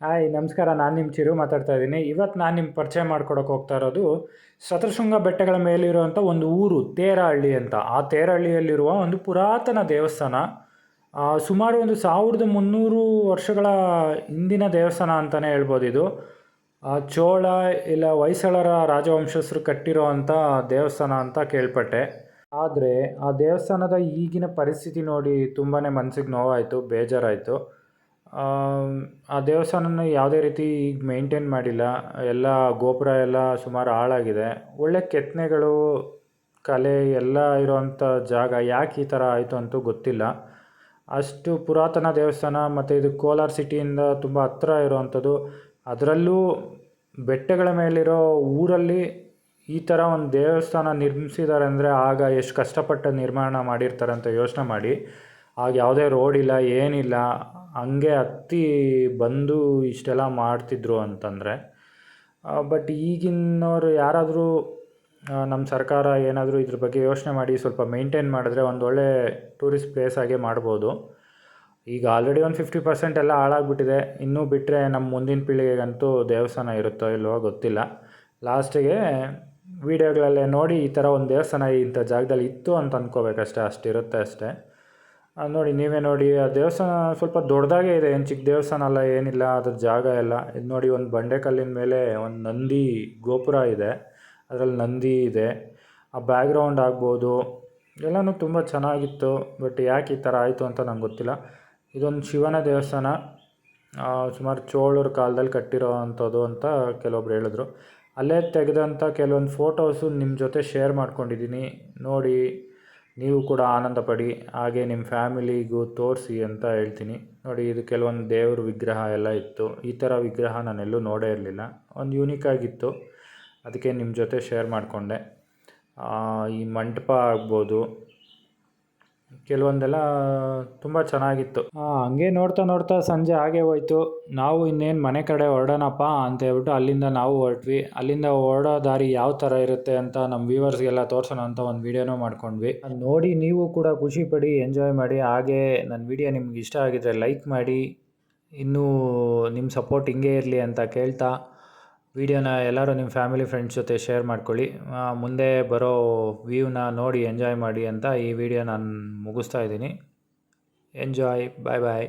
Hi ನಮಸ್ಕಾರ, ನಾನು ನಿಮ್ಮ ಚಿರು ಮಾತಾಡ್ತಾ ಇದ್ದೀನಿ. ಇವತ್ತು ನಾನು ನಿಮ್ಗೆ ಪರಿಚಯ ಮಾಡ್ಕೊಡೋಕೆ ಹೋಗ್ತಾ ಇರೋದು ಶತಶೃಂಗ ಬೆಟ್ಟಗಳ ಮೇಲಿರುವಂಥ ಒಂದು ಊರು ತೇರಹಳ್ಳಿ ಅಂತ. ಆ ತೇರಹಳ್ಳಿಯಲ್ಲಿರುವ ಒಂದು ಪುರಾತನ ದೇವಸ್ಥಾನ. ಸುಮಾರು ಒಂದು 1300 ವರ್ಷಗಳ ಹಿಂದಿನ ದೇವಸ್ಥಾನ ಅಂತಲೇ ಹೇಳ್ಬೋದು ಇದು. ಚೋಳ ಇಲ್ಲ ಹೊಯ್ಸಳರ ರಾಜವಂಶಸ್ಥರು ಕಟ್ಟಿರೋ ಅಂಥ ದೇವಸ್ಥಾನ ಅಂತ ಕೇಳ್ಪಟ್ಟೆ. ಆದರೆ ಆ ದೇವಸ್ಥಾನದ ಈಗಿನ ಪರಿಸ್ಥಿತಿ ನೋಡಿ ತುಂಬಾ ಮನಸ್ಸಿಗೆ ನೋವಾಯಿತು, ಬೇಜಾರಾಯಿತು. ಆ ದೇವಸ್ಥಾನನ ಯಾವುದೇ ರೀತಿ ಈಗ ಮೇಂಟೈನ್ ಮಾಡಿಲ್ಲ. ಎಲ್ಲ ಗೋಪುರ ಎಲ್ಲ ಸುಮಾರು ಹಾಳಾಗಿದೆ. ಒಳ್ಳೆ ಕೆತ್ತನೆಗಳು, ಕಲೆ ಎಲ್ಲ ಇರೋವಂಥ ಜಾಗ ಯಾಕೆ ಈ ಥರ ಆಯಿತು ಅಂತೂ ಗೊತ್ತಿಲ್ಲ. ಅಷ್ಟು ಪುರಾತನ ದೇವಸ್ಥಾನ ಮತ್ತು ಇದು ಕೋಲಾರ ಸಿಟಿಯಿಂದ ತುಂಬ ಹತ್ತಿರ ಇರೋವಂಥದ್ದು. ಅದರಲ್ಲೂ ಬೆಟ್ಟಗಳ ಮೇಲಿರೋ ಊರಲ್ಲಿ ಈ ಥರ ಒಂದು ದೇವಸ್ಥಾನ ನಿರ್ಮಿಸಿದ್ದಾರೆ ಅಂದರೆ ಆಗ ಎಷ್ಟು ಕಷ್ಟಪಟ್ಟು ನಿರ್ಮಾಣ ಮಾಡಿರ್ತಾರೆ ಅಂತ ಯೋಚನೆ ಮಾಡಿ. ಆಗ ಯಾವುದೇ ರೋಡ್ ಇಲ್ಲ, ಏನಿಲ್ಲ, ಹಂಗೆ ಹತ್ತಿ ಬಂದು ಇಷ್ಟೆಲ್ಲ ಮಾಡ್ತಿದ್ರು ಅಂತಂದರೆ. ಬಟ್ ಈಗಿನವರು ಯಾರಾದರೂ ನಮ್ಮ ಸರ್ಕಾರ ಏನಾದರೂ ಇದ್ರ ಬಗ್ಗೆ ಯೋಚನೆ ಮಾಡಿ ಸ್ವಲ್ಪ ಮೇಂಟೈನ್ ಮಾಡಿದ್ರೆ ಒಂದು ಒಳ್ಳೆ ಟೂರಿಸ್ಟ್ ಪ್ಲೇಸ್ ಆಗೇ ಮಾಡ್ಬೋದು. ಈಗ ಆಲ್ರೆಡಿ ಒಂದು 50% ಎಲ್ಲ ಹಾಳಾಗ್ಬಿಟ್ಟಿದೆ. ಇನ್ನೂ ಬಿಟ್ಟರೆ ನಮ್ಮ ಮುಂದಿನ ಪೀಳಿಗೆಗಂತೂ ದೇವಸ್ಥಾನ ಇರುತ್ತೋ ಇಲ್ವೋ ಗೊತ್ತಿಲ್ಲ. ಲಾಸ್ಟಿಗೆ ವೀಡಿಯೋಗಳಲ್ಲೇ ನೋಡಿ ಈ ಥರ ಒಂದು ದೇವಸ್ಥಾನ ಇಂಥ ಜಾಗದಲ್ಲಿ ಇತ್ತು ಅಂತ ಅಂದ್ಕೋಬೇಕಷ್ಟೇ, ಅಷ್ಟಿರುತ್ತೆ ಅಷ್ಟೇ. ನೋಡಿ, ನೀವೇ ನೋಡಿ, ಆ ದೇವಸ್ಥಾನ ಸ್ವಲ್ಪ ದೊಡ್ಡದಾಗೇ ಇದೆ, ಏನು ಚಿಕ್ಕ ದೇವಸ್ಥಾನ ಅಲ್ಲ, ಏನಿಲ್ಲ. ಅದ್ರ ಜಾಗ ಎಲ್ಲ ಇದು ನೋಡಿ, ಒಂದು ಬಂಡೆಕಲ್ಲಿನ ಮೇಲೆ ಒಂದು ನಂದಿ ಗೋಪುರ ಇದೆ, ಅದರಲ್ಲಿ ನಂದಿ ಇದೆ. ಆ ಬ್ಯಾಕ್ಗ್ರೌಂಡ್ ಆಗ್ಬೋದು ಎಲ್ಲನೂ ತುಂಬ ಚೆನ್ನಾಗಿತ್ತು. ಬಟ್ ಯಾಕೆ ಈ ಥರ ಆಯಿತು ಅಂತ ನಂಗೆ ಗೊತ್ತಿಲ್ಲ. ಇದೊಂದು ಶಿವನ ದೇವಸ್ಥಾನ, ಸುಮಾರು ಚೋಳರ ಕಾಲದಲ್ಲಿ ಕಟ್ಟಿರೋ ಅಂಥದ್ದು ಅಂತ ಕೆಲವೊಬ್ರು ಹೇಳಿದ್ರು. ಅಲ್ಲೇ ತೆಗೆದಂಥ ಕೆಲವೊಂದು ಫೋಟೋಸು ನಿಮ್ಮ ಜೊತೆ ಶೇರ್ ಮಾಡ್ಕೊಂಡಿದ್ದೀನಿ. ನೋಡಿ, ನೀವು ಕೂಡ ಆನಂದ ಪಡಿ, ಹಾಗೆ ನಿಮ್ಮ ಫ್ಯಾಮಿಲಿಗೂ ತೋರಿಸಿ ಅಂತ ಹೇಳ್ತೀನಿ. ನೋಡಿ, ಇದು ಕೆಲವೊಂದು ದೇವ್ರ ವಿಗ್ರಹ ಎಲ್ಲ ಇತ್ತು. ಈ ಥರ ವಿಗ್ರಹ ನಾನೆಲ್ಲೂ ನೋಡೇ ಇರಲಿಲ್ಲ. ಒಂದು ಯೂನಿಕಾಗಿತ್ತು, ಅದಕ್ಕೆ ನಿಮ್ಮ ಜೊತೆ ಶೇರ್ ಮಾಡಿಕೊಂಡೆ. ಈ ಮಂಟಪ ಆಗ್ಬೋದು, ಕೆಲವೊಂದೆಲ್ಲ ತುಂಬ ಚೆನ್ನಾಗಿತ್ತು. ಹಂಗೆ ನೋಡ್ತಾ ನೋಡ್ತಾ ಸಂಜೆ ಹಾಗೆ ಹೋಯ್ತು. ನಾವು ಇನ್ನೇನು ಮನೆ ಕಡೆ ಹೊರಡೋಣಪ್ಪ ಅಂತ ಹೇಳ್ಬಿಟ್ಟು ಅಲ್ಲಿಂದ ನಾವು ಹೊರಟ್ವಿ. ಅಲ್ಲಿಂದ ಹೊರಡೋ ದಾರಿ ಯಾವ ಥರ ಇರುತ್ತೆ ಅಂತ ನಮ್ಮ ವ್ಯೂವರ್ಸ್ಗೆಲ್ಲ ತೋರಿಸೋಣ ಅಂತ ಒಂದು ವೀಡಿಯೋನೂ ಮಾಡ್ಕೊಂಡ್ವಿ. ನೋಡಿ, ನೀವು ಕೂಡ ಖುಷಿ ಪಡಿ, ಎಂಜಾಯ್ ಮಾಡಿ. ಹಾಗೆ ನನ್ನ ವೀಡಿಯೋ ನಿಮ್ಗೆ ಇಷ್ಟ ಆಗಿದ್ರೆ ಲೈಕ್ ಮಾಡಿ, ಇನ್ನೂ ನಿಮ್ಮ ಸಪೋರ್ಟ್ ಹಿಂಗೆ ಇರಲಿ ಅಂತ ಕೇಳ್ತಾ, ವೀಡಿಯೋನ ಎಲ್ಲರೂ ನಿಮ್ಮ ಫ್ಯಾಮಿಲಿ ಫ್ರೆಂಡ್ಸ್ ಜೊತೆ ಶೇರ್ ಮಾಡ್ಕೊಳ್ಳಿ. ಮುಂದೆ ಬರೋ ವ್ಯೂನ ನೋಡಿ ಎಂಜಾಯ್ ಮಾಡಿ ಅಂತ ಈ ವಿಡಿಯೋ ನಾನು ಮುಗಿಸ್ತಾ ಇದ್ದೀನಿ. ಎಂಜಾಯ್, ಬಾಯ್ ಬಾಯ್.